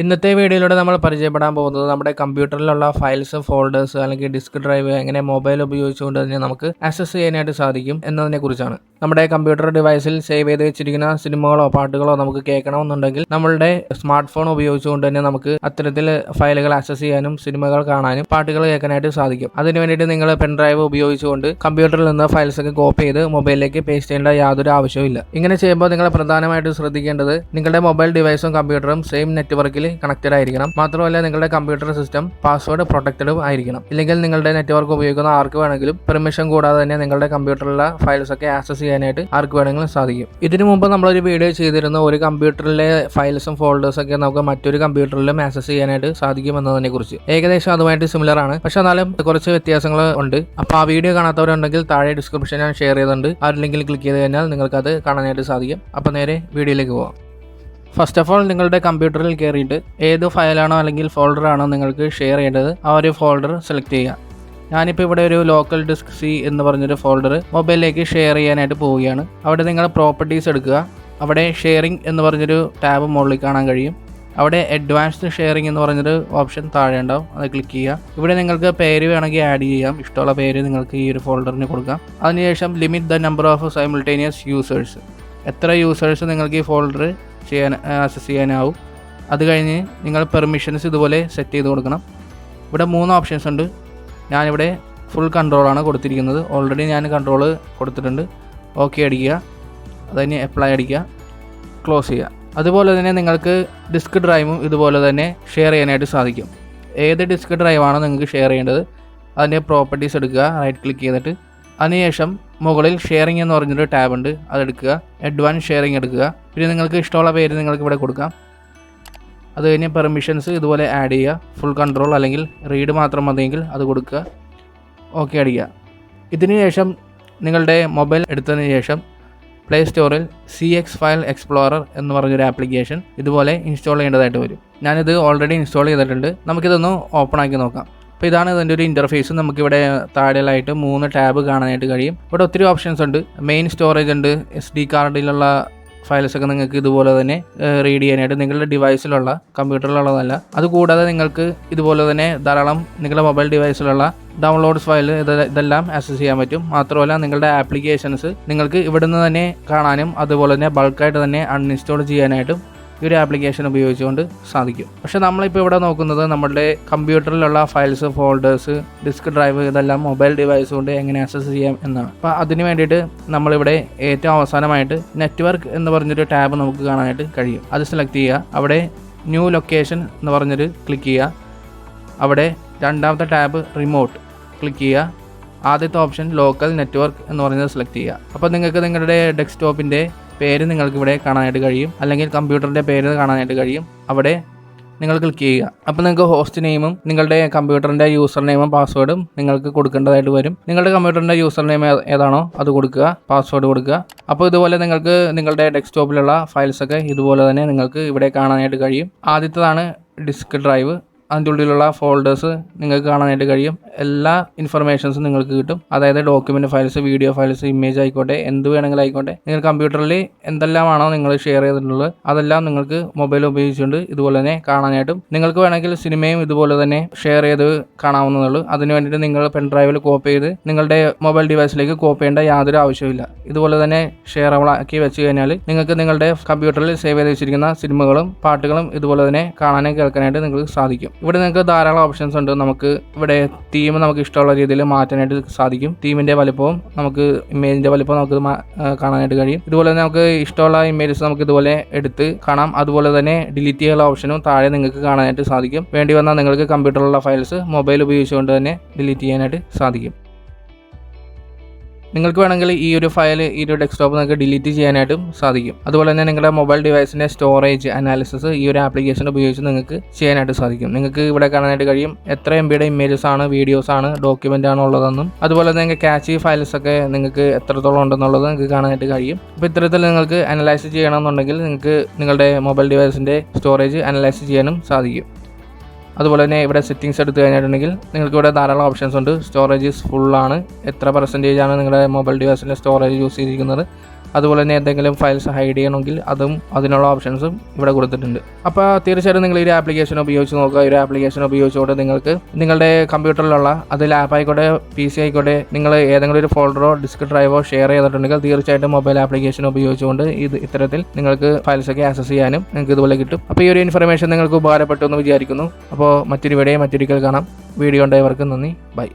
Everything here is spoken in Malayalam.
ഇന്നത്തെ വീഡിയോയിലൂടെ നമ്മൾ പരിചയപ്പെടാൻ പോകുന്നത് നമ്മുടെ കമ്പ്യൂട്ടറിലുള്ള ഫയൽസ്, ഫോൾഡേഴ്സ് അല്ലെങ്കിൽ ഡിസ്ക് ഡ്രൈവ് എങ്ങനെ മൊബൈൽ ഉപയോഗിച്ചുകൊണ്ട് തന്നെ നമുക്ക് ആക്സസ് ചെയ്യാനായിട്ട് സാധിക്കും എന്നതിനെ കുറിച്ചാണ്. നമ്മുടെ കമ്പ്യൂട്ടർ ഡിവൈസിൽ സേവ് ചെയ്ത് വെച്ചിരിക്കുന്ന സിനിമകളോ പാട്ടുകളോ നമുക്ക് കേൾക്കണമെന്നുണ്ടെങ്കിൽ നമ്മളുടെ സ്മാർട്ട് ഫോൺ ഉപയോഗിച്ചുകൊണ്ട് തന്നെ നമുക്ക് അത്തരത്തിൽ ഫയലുകൾ ആക്സസ് ചെയ്യാനും സിനിമകൾ കാണാനും പാട്ടുകൾ കേൾക്കാനായിട്ട് സാധിക്കും. അതിനു വേണ്ടിയിട്ട് നിങ്ങൾ പെൻ ഡ്രൈവ് ഉപയോഗിച്ചുകൊണ്ട് കമ്പ്യൂട്ടറിൽ നിന്ന് ഫയൽസ് ഒക്കെ കോപ്പി ചെയ്ത് മൊബൈലിലേക്ക് പേസ്റ്റ് ചെയ്യേണ്ട യാതൊരു ആവശ്യവും. ഇങ്ങനെ ചെയ്യുമ്പോൾ നിങ്ങൾ പ്രധാനമായിട്ട് ശ്രദ്ധിക്കേണ്ടത് നിങ്ങളുടെ മൊബൈൽ ഡിവൈസും കമ്പ്യൂട്ടറും സെയിം നെറ്റ്വർക്കിൽ കണക്റ്റഡ് ആയിരിക്കണം. മാത്രമല്ല നിങ്ങളുടെ കമ്പ്യൂട്ടർ സിസ്റ്റം പാസ്വേഡ് പ്രൊട്ടക്റ്റഡും ആയിരിക്കണം. ഇല്ലെങ്കിൽ നിങ്ങളുടെ നെറ്റ്വർക്ക് ഉപയോഗിക്കുന്ന ആർക്ക് വേണമെങ്കിലും പെർമിഷൻ കൂടാതെ തന്നെ നിങ്ങളുടെ കമ്പ്യൂട്ടറിലുള്ള ഫയൽസ് ഒക്കെ ആക്സസ് ചെയ്യാനായിട്ട് ആർക്ക് വേണമെങ്കിലും സാധിക്കും. ഇതിനു മുമ്പ് നമ്മളൊരു വീഡിയോ ചെയ്തിരുന്ന ഒരു കമ്പ്യൂട്ടറിലെ ഫയൽസും ഫോൾഡേഴ്സും ഒക്കെ നമുക്ക് മറ്റൊരു കമ്പ്യൂട്ടറിലും ആക്സസ് ചെയ്യാനായിട്ട് സാധിക്കും എന്നതിനെ കുറിച്ച് ഏകദേശം അതുമായിട്ട് സിമിലർ ആണ്. പക്ഷെ എന്നാലും കുറച്ച് വ്യത്യാസങ്ങൾ ഉണ്ട്. അപ്പോൾ ആ വീഡിയോ കാണാത്തവരുണ്ടെങ്കിൽ താഴെ ഡിസ്ക്രിപ്ഷൻ ഞാൻ ഷെയർ ചെയ്തിട്ടുണ്ട്. ആ ലിങ്കിൽ ക്ലിക്ക് ചെയ്ത് കഴിഞ്ഞാൽ നിങ്ങൾക്ക് അത് കാണാനായിട്ട് സാധിക്കും. അപ്പോൾ നേരെ വീഡിയോയിലേക്ക് പോകാം. ഫസ്റ്റ് ഓഫ് ഓൾ നിങ്ങളുടെ കമ്പ്യൂട്ടറിൽ കയറിയിട്ട് ഏത് ഫയലാണോ അല്ലെങ്കിൽ ഫോൾഡറാണോ നിങ്ങൾക്ക് ഷെയർ ചെയ്യേണ്ടത് ആ ഒരു ഫോൾഡർ സെലക്ട് ചെയ്യുക. ഞാനിപ്പോൾ ഇവിടെ ഒരു ലോക്കൽ ഡിസ്ക് സി എന്ന് പറഞ്ഞൊരു ഫോൾഡർ മൊബൈലിലേക്ക് ഷെയർ ചെയ്യാനായിട്ട് പോവുകയാണ്. അവിടെ നിങ്ങൾ പ്രോപ്പർട്ടീസ് എടുക്കുക. അവിടെ ഷെയറിംഗ് എന്ന് പറഞ്ഞൊരു ടാബ് മുകളിൽ കാണാൻ കഴിയും. അവിടെ അഡ്വാൻസ്ഡ് ഷെയറിംഗ് എന്ന് പറഞ്ഞൊരു ഓപ്ഷൻ താഴെ ഉണ്ടാവും. അത് ക്ലിക്ക് ചെയ്യുക. ഇവിടെ നിങ്ങൾക്ക് പേര് വേണമെങ്കിൽ ആഡ് ചെയ്യാം. ഇഷ്ടമുള്ള പേര് നിങ്ങൾക്ക് ഈ ഒരു ഫോൾഡറിന് കൊടുക്കാം. അതിനുശേഷം limit the number of simultaneous users, എത്ര യൂസേഴ്സ് നിങ്ങൾക്ക് ഈ ഫോൾഡർ ആക്സസ് ചെയ്യാനാവും. അത് കഴിഞ്ഞ് നിങ്ങൾ പെർമിഷൻസ് ഇതുപോലെ സെറ്റ് ചെയ്ത് കൊടുക്കണം. ഇവിടെ 3 ഓപ്ഷൻസ് ഉണ്ട്. ഞാനിവിടെ ഫുൾ കൺട്രോളാണ് കൊടുത്തിരിക്കുന്നത്. ഓൾറെഡി ഞാൻ കൺട്രോൾ കൊടുത്തിട്ടുണ്ട്. ഓക്കെ അടിക്കുക. അതുകഴിഞ്ഞ് അപ്ലൈ അടിക്കുക, ക്ലോസ് ചെയ്യുക. അതുപോലെ തന്നെ നിങ്ങൾക്ക് ഡിസ്ക് ഡ്രൈവും ഇതുപോലെ തന്നെ ഷെയർ ചെയ്യാനായിട്ട് സാധിക്കും. ഏത് ഡിസ്ക് ഡ്രൈവാണോ നിങ്ങൾക്ക് ഷെയർ ചെയ്യേണ്ടത് അതിൻ്റെ പ്രോപ്പർട്ടീസ് എടുക്കുക, റൈറ്റ് ക്ലിക്ക് ചെയ്തിട്ട്. അതിനുശേഷം മുകളിൽ ഷെയറിംഗ് എന്ന് പറഞ്ഞൊരു ടാബ് ഉണ്ട്, അതെടുക്കുക. അഡ്വാൻസ് ഷെയറിംഗ് എടുക്കുക. പിന്നെ നിങ്ങൾക്ക് ഇഷ്ടമുള്ള പേര് നിങ്ങൾക്ക് ഇവിടെ കൊടുക്കാം. അത് കഴിഞ്ഞ് പെർമിഷൻസ് ഇതുപോലെ ആഡ് ചെയ്യുക. ഫുൾ കൺട്രോൾ അല്ലെങ്കിൽ റീഡ് മാത്രം മതിയെങ്കിൽ അത് കൊടുക്കുക. ഓക്കെ അടിക്കുക. ഇതിന് ശേഷം നിങ്ങളുടെ മൊബൈൽ എടുത്തതിന് ശേഷം പ്ലേ സ്റ്റോറിൽ cxfileexplorer എന്ന് പറഞ്ഞൊരു ആപ്ലിക്കേഷൻ ഇതുപോലെ ഇൻസ്റ്റാൾ ചെയ്യേണ്ടതായിട്ട് വരും. ഞാനിത് ഓൾറെഡി ഇൻസ്റ്റാൾ ചെയ്തിട്ടുണ്ട്. നമുക്കിതൊന്ന് ഓപ്പൺ ആക്കി നോക്കാം. അപ്പോൾ ഇതാണ് ഇതിൻ്റെ ഒരു ഇൻ്റർഫേസ്. നമുക്കിവിടെ താഴെയായിട്ട് 3 ടാബ് കാണാനായിട്ട് കഴിയും. ഇവിടെ ഒത്തിരി ഓപ്ഷൻസ് ഉണ്ട്. മെയിൻ സ്റ്റോറേജ് ഉണ്ട്. SD കാർഡിലുള്ള ഫയൽസൊക്കെ നിങ്ങൾക്ക് ഇതുപോലെ തന്നെ റീഡ് ചെയ്യാനായിട്ട് നിങ്ങളുടെ ഡിവൈസിലുള്ള കമ്പ്യൂട്ടറിലുള്ളതല്ല. അതുകൂടാതെ നിങ്ങൾക്ക് ഇതുപോലെ തന്നെ ധാരാളം നിങ്ങളുടെ മൊബൈൽ ഡിവൈസിലുള്ള ഡൗൺലോഡ്സ് ഫയൽ ഇതെല്ലാം ആക്സസ് ചെയ്യാൻ പറ്റും. മാത്രമല്ല നിങ്ങളുടെ ആപ്ലിക്കേഷൻസ് നിങ്ങൾക്ക് ഇവിടുന്ന് തന്നെ കാണാനും അതുപോലെ തന്നെ ബൾക്കായിട്ട് തന്നെ അൺഇൻസ്റ്റാൾ ചെയ്യാനായിട്ടും ഈ ഒരു ആപ്ലിക്കേഷൻ ഉപയോഗിച്ചുകൊണ്ട് സാധിക്കും. പക്ഷേ നമ്മളിപ്പോൾ ഇവിടെ നോക്കുന്നത് നമ്മുടെ കമ്പ്യൂട്ടറിലുള്ള ഫയൽസ്, ഫോൾഡേഴ്സ്, ഡിസ്ക് ഡ്രൈവ് ഇതെല്ലാം മൊബൈൽ ഡിവൈസ് കൊണ്ട് എങ്ങനെ ആക്സസ് ചെയ്യാം എന്നാണ്. അപ്പോൾ അതിന് വേണ്ടിയിട്ട് നമ്മളിവിടെ ഏറ്റവും അവസാനമായിട്ട് നെറ്റ്വർക്ക് എന്ന് പറഞ്ഞൊരു ടാബ് നമുക്ക് കാണാനായിട്ട് കഴിയും. അത് സെലക്ട് ചെയ്യുക. അവിടെ ന്യൂ ലൊക്കേഷൻ എന്ന് പറഞ്ഞൊരു ക്ലിക്ക് ചെയ്യുക. അവിടെ രണ്ടാമത്തെ ടാബ് റിമോട്ട് ക്ലിക്ക് ചെയ്യുക. ആദ്യത്തെ ഓപ്ഷൻ ലോക്കൽ നെറ്റ്വർക്ക് എന്ന് പറഞ്ഞത് സെലക്ട് ചെയ്യുക. അപ്പോൾ നിങ്ങൾക്ക് നിങ്ങളുടെ ഡെസ്ക്ടോപ്പിൻ്റെ പേര് നിങ്ങൾക്ക് ഇവിടെ കാണാനായിട്ട് കഴിയും, അല്ലെങ്കിൽ കമ്പ്യൂട്ടറിൻ്റെ പേര് കാണാനായിട്ട് കഴിയും. അവിടെ നിങ്ങൾ ക്ലിക്ക് ചെയ്യുക. അപ്പോൾ നിങ്ങൾക്ക് ഹോസ്റ്റ് നെയിമും നിങ്ങളുടെ കമ്പ്യൂട്ടറിൻ്റെ യൂസർ നെയിമും പാസ്വേഡും നിങ്ങൾക്ക് കൊടുക്കേണ്ടതായിട്ട് വരും. നിങ്ങളുടെ കമ്പ്യൂട്ടറിൻ്റെ യൂസർ നെയിം ഏതാണോ അത് കൊടുക്കുക, പാസ്വേഡ് കൊടുക്കുക. അപ്പോൾ ഇതുപോലെ നിങ്ങൾക്ക് നിങ്ങളുടെ ഡെസ്ക്ടോപ്പിലുള്ള ഫയൽസൊക്കെ ഇതുപോലെ തന്നെ നിങ്ങൾക്ക് ഇവിടെ കാണാനായിട്ട് കഴിയും. ആദ്യത്തേതാണ് ഡിസ്ക് ഡ്രൈവ്. അതിൻ്റെ ഉള്ളിലുള്ള ഫോൾഡേഴ്സ് നിങ്ങൾക്ക് കാണാനായിട്ട് കഴിയും. എല്ലാ ഇൻഫർമേഷൻസും നിങ്ങൾക്ക് കിട്ടും. അതായത് document files, video files, image ആയിക്കോട്ടെ, എന്ത് വേണമെങ്കിലും ആയിക്കോട്ടെ, നിങ്ങൾ കമ്പ്യൂട്ടറിൽ എന്തെല്ലാമാണോ നിങ്ങൾ ഷെയർ ചെയ്തിട്ടുള്ളത് അതെല്ലാം നിങ്ങൾക്ക് മൊബൈൽ ഉപയോഗിച്ചുകൊണ്ട് ഇതുപോലെ തന്നെ കാണാനായിട്ടും നിങ്ങൾക്ക് വേണമെങ്കിൽ സിനിമയും ഇതുപോലെ തന്നെ ഷെയർ ചെയ്ത് കാണാവുന്നതുള്ളൂ. അതിന് വേണ്ടിയിട്ട് നിങ്ങൾ പെൻ ഡ്രൈവിൽ കോപ്പി ചെയ്ത് നിങ്ങളുടെ മൊബൈൽ ഡിവൈസിലേക്ക് കോപ്പി ചെയ്യേണ്ട യാതൊരു ആവശ്യമില്ല. ഇതുപോലെ തന്നെ ഷെയറബിൾ ആക്കി വെച്ച് കഴിഞ്ഞാൽ നിങ്ങൾക്ക് നിങ്ങളുടെ കമ്പ്യൂട്ടറിൽ സേവ് ചെയ്ത് വെച്ചിരിക്കുന്ന സിനിമകളും പാട്ടുകളും ഇതുപോലെ തന്നെ കാണാനും കേൾക്കാനായിട്ട് നിങ്ങൾക്ക് സാധിക്കും. ഇവിടെ നിങ്ങൾക്ക് ധാരാളം ഓപ്ഷൻസ് ഉണ്ട്. നമുക്ക് ഇവിടെ തീം നമുക്ക് ഇഷ്ടമുള്ള രീതിയിൽ മാറ്റാനായിട്ട് സാധിക്കും. തീമിൻ്റെ വലിപ്പവും നമുക്ക് ഇമേജിൻ്റെ വലിപ്പവും നമുക്ക് കാണാനായിട്ട് കഴിയും. ഇതുപോലെ തന്നെ നമുക്ക് ഇഷ്ടമുള്ള ഇമേജസ് നമുക്ക് ഇതുപോലെ എടുത്ത് കാണാം. അതുപോലെ തന്നെ ഡിലീറ്റ് ചെയ്യാനുള്ള ഓപ്ഷനും താഴെ നിങ്ങൾക്ക് കാണാനായിട്ട് സാധിക്കും. വേണ്ടി വന്നാൽ നിങ്ങൾക്ക് കമ്പ്യൂട്ടറിലുള്ള ഫയൽസ് മൊബൈൽ ഉപയോഗിച്ചുകൊണ്ട് തന്നെ ഡിലീറ്റ് ചെയ്യാനായിട്ട് സാധിക്കും. നിങ്ങൾക്ക് വേണമെങ്കിൽ ഈ ഒരു ഫയൽ, ഈ ഒരു ഡെസ്ക്ടോപ്പ് നിങ്ങൾക്ക് ഡിലീറ്റ് ചെയ്യാനായിട്ടും സാധിക്കും. അതുപോലെ തന്നെ നിങ്ങളുടെ മൊബൈൽ ഡിവൈസിൻ്റെ സ്റ്റോറേജ് അനാലിസിസ് ഈ ഒരു ആപ്ലിക്കേഷൻ ഉപയോഗിച്ച് നിങ്ങൾക്ക് ചെയ്യാനായിട്ട് സാധിക്കും. നിങ്ങൾക്ക് ഇവിടെ കാണാനായിട്ട് കഴിയും എത്ര MB ഇമേജസ് ആണ്, വീഡിയോസ് ആണ്, ഡോക്യുമെൻ്റ് ആണ് ഉള്ളതെന്നും അതുപോലെ തന്നെ നിങ്ങൾക്ക് ക്യാച്ചി ഫയൽസ് ഒക്കെ നിങ്ങൾക്ക് എത്രത്തോളം ഉണ്ടെന്നുള്ളത് നിങ്ങൾക്ക് കാണാനായിട്ട് കഴിയും. അപ്പോൾ ഇത്തരത്തിൽ നിങ്ങൾക്ക് അനലൈസ് ചെയ്യണമെന്നുണ്ടെങ്കിൽ നിങ്ങൾക്ക് നിങ്ങളുടെ മൊബൈൽ ഡിവൈസിൻ്റെ സ്റ്റോറേജ് അനലൈസ് ചെയ്യാനും സാധിക്കും. അതുപോലെ തന്നെ ഇവിടെ സെറ്റിങ്സ് എടുത്തു കഴിഞ്ഞിട്ടുണ്ടെങ്കിൽ നിങ്ങൾക്ക് ഇവിടെ ധാരാളം ഓപ്ഷൻസ് ഉണ്ട്. സ്റ്റോറേജ് ഫുള്ളാണ്, എത്ര % ആണ് നിങ്ങളുടെ മൊബൈൽ ഡിവൈസിൻ്റെ സ്റ്റോറേജ് യൂസ് ചെയ്തിരിക്കുന്നത്, അതുപോലെ തന്നെ എന്തെങ്കിലും ഫയൽസ് ഹൈഡ് ചെയ്യണമെങ്കിൽ അതും അതിനുള്ള ഓപ്ഷൻസും ഇവിടെ കൊടുത്തിട്ടുണ്ട്. അപ്പോൾ തീർച്ചയായിട്ടും നിങ്ങൾ ഈ ഒരു ആപ്ലിക്കേഷൻ ഉപയോഗിച്ച് നോക്കുക. ഈ ഒരു ആപ്ലിക്കേഷൻ ഉപയോഗിച്ചുകൊണ്ട് നിങ്ങൾക്ക് നിങ്ങളുടെ കമ്പ്യൂട്ടറിലുള്ള അത് ലാപ്പ് ആയിക്കോട്ടെ PC ആയിക്കോട്ടെ നിങ്ങൾ ഏതെങ്കിലും ഒരു ഫോൾഡറോ ഡിസ്ക് ഡ്രൈവോ ഷെയർ ചെയ്തിട്ടുണ്ടെങ്കിൽ തീർച്ചയായിട്ടും മൊബൈൽ ആപ്ലിക്കേഷൻ ഉപയോഗിച്ചുകൊണ്ട് ഇത്തരത്തിൽ നിങ്ങൾക്ക് ഫയൽസൊക്കെ ആക്സസ് ചെയ്യാനും നിങ്ങൾക്ക് ഇതുപോലെ കിട്ടും. അപ്പോൾ ഈ ഒരു ഇൻഫർമേഷൻ നിങ്ങൾക്ക് ഉപകാരപ്പെട്ടു എന്ന് വിചാരിക്കുന്നു. അപ്പോൾ മറ്റൊരു വീഡിയോ മറ്റൊരിക്കൽ കാണാം. വീഡിയോ ഉണ്ടായവർക്ക് നന്ദി. ബൈ.